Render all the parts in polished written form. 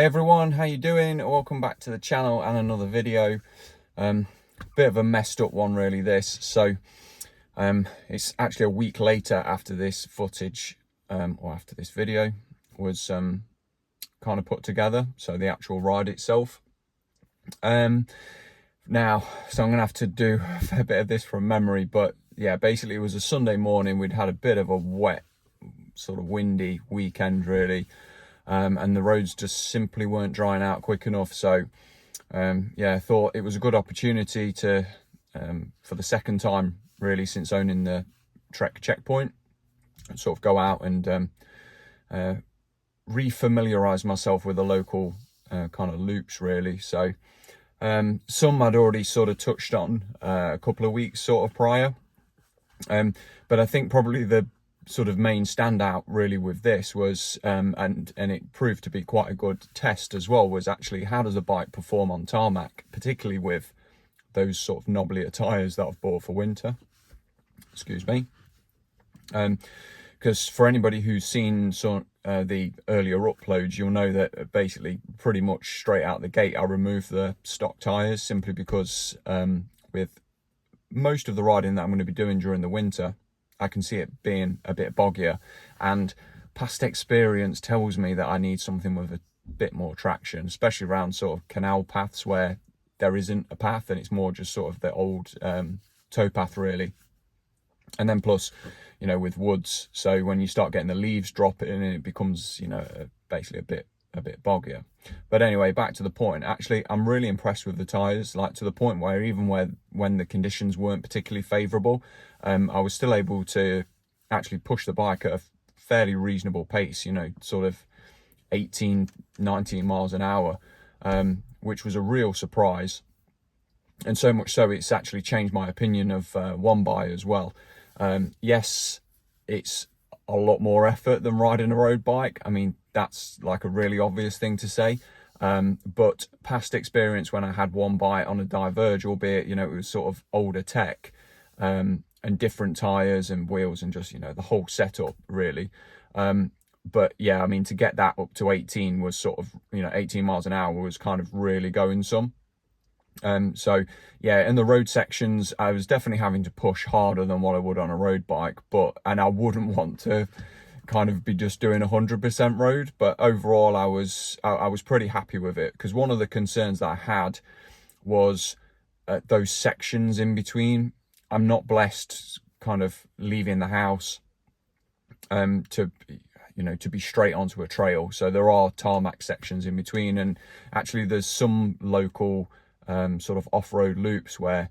Hey everyone, how you doing? Welcome back to the channel and another video. Bit of a messed up one really this. So it's actually a week later after this footage, or after this video was kind of put together. So the actual ride itself. Now, so I'm gonna have to do a fair bit of this from memory, but yeah, basically it was a Sunday morning. We'd had a bit of a wet, sort of windy weekend really. And the roads just simply weren't drying out quick enough. So yeah, I thought it was a good opportunity to, for the second time really since owning the Trek checkpoint, sort of go out and re-familiarise myself with the local kind of loops really. So some I'd already sort of touched on a couple of weeks sort of prior, but I think probably the sort of main standout really with this was and it proved to be quite a good test as well, was actually how does a bike perform on tarmac, particularly with those sort of knobblier tires that I've bought for winter. Excuse me. Because for anybody who's seen the earlier uploads, you'll know that basically pretty much straight out the gate I removed the stock tires, simply because with most of the riding that I'm going to be doing during the winter, I can see it being a bit boggier, and past experience tells me that I need something with a bit more traction, especially around sort of canal paths where there isn't a path and it's more just sort of the old towpath really. And then plus, you know, with woods, so when you start getting the leaves dropping, it becomes, you know, basically a bit boggier. But anyway, back to the point. Actually, I'm really impressed with the tires, like to the point where even when the conditions weren't particularly favorable, I was still able to actually push the bike at a fairly reasonable pace, you know, sort of 18, 19 miles an hour, which was a real surprise. And so much so it's actually changed my opinion of one buy as well. Yes, it's a lot more effort than riding a road bike. I mean, that's like a really obvious thing to say. But past experience when I had one bite on a Diverge, albeit, you know, it was sort of older tech, and different tires and wheels and just, you know, the whole setup really. But yeah, I mean, to get that up to 18 was sort of, you know, 18 miles an hour was kind of really going some. So yeah, in the road sections, I was definitely having to push harder than what I would on a road bike, and I wouldn't want to kind of be just doing 100% road, but overall I was pretty happy with it, because one of the concerns that I had was those sections in between. I'm not blessed kind of leaving the house to, you know, to be straight onto a trail, so there are tarmac sections in between, and actually there's some local sort of off-road loops where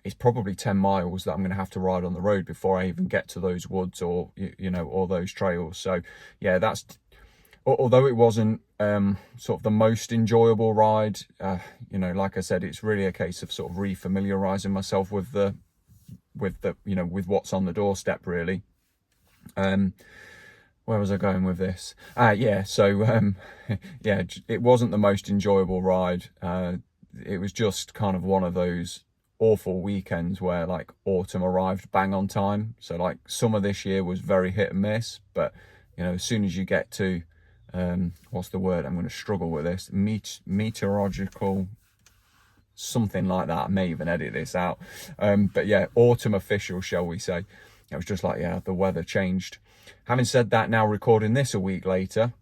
it's probably 10 miles that I'm going to have to ride on the road before I even get to those woods or, you know, or those trails. So yeah, that's, although it wasn't sort of the most enjoyable ride, you know, like I said, it's really a case of sort of re-familiarizing myself with the you know, with what's on the doorstep really. Where was I going with this? Yeah, so yeah, it wasn't the most enjoyable ride. It was just kind of one of those awful weekends where like autumn arrived bang on time. So like summer this year was very hit and miss, but you know, as soon as you get to what's the word, I'm going to struggle with this, meteorological something like that, I may even edit this out, but yeah, autumn official, shall we say. It was just like, yeah, the weather changed. Having said that, now recording this a week later,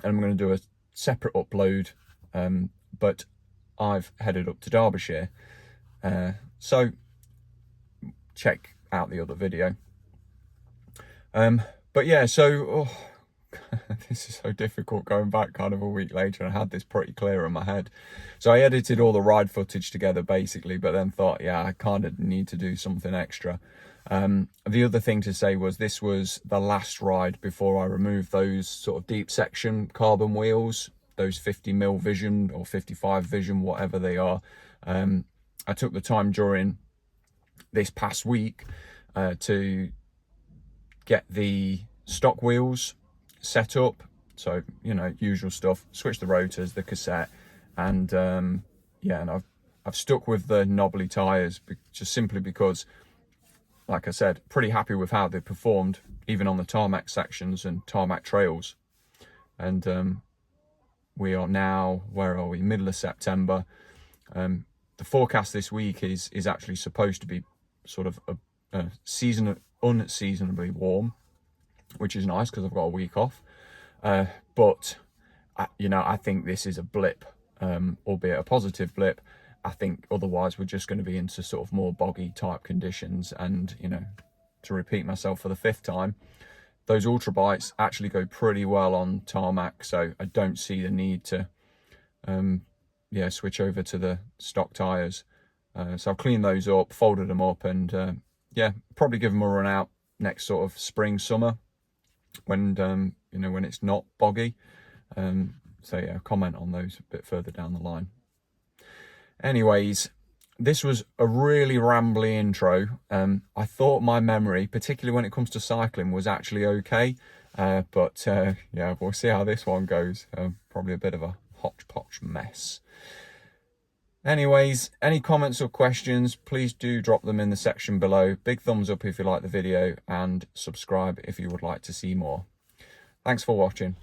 and I'm going to do a separate upload, but I've headed up to Derbyshire, so check out the other video. But yeah, so this is so difficult going back kind of a week later, and I had this pretty clear in my head. So I edited all the ride footage together basically, but then thought, yeah, I kind of need to do something extra. The other thing to say was this was the last ride before I removed those sort of deep section carbon wheels, those 50mm Vision or 55 Vision, whatever they are. I took the time during this past week to get the stock wheels set up. So, you know, usual stuff, switch the rotors, the cassette, and yeah, and I've stuck with the knobbly tires just simply because, like I said, pretty happy with how they performed, even on the tarmac sections and tarmac trails. And we are now, where are we, middle of September. The forecast this week is actually supposed to be sort of a unseasonably warm, which is nice because I've got a week off. But you know, I think this is a blip, albeit a positive blip. I think otherwise we're just going to be into sort of more boggy type conditions. And, you know, to repeat myself for the 5th time, those ultrabites actually go pretty well on tarmac, so I don't see the need to yeah, switch over to the stock tires. So I've cleaned those up, folded them up, and yeah, probably give them a run out next sort of spring, summer, when you know, when it's not boggy. So yeah, comment on those a bit further down the line. Anyways, this was a really rambly intro. I thought my memory, particularly when it comes to cycling, was actually okay. But yeah, we'll see how this one goes. Probably a bit of a hodgepodge mess. Anyways, any comments or questions, please do drop them in the section below. Big thumbs up if you like the video, and subscribe if you would like to see more. Thanks for watching.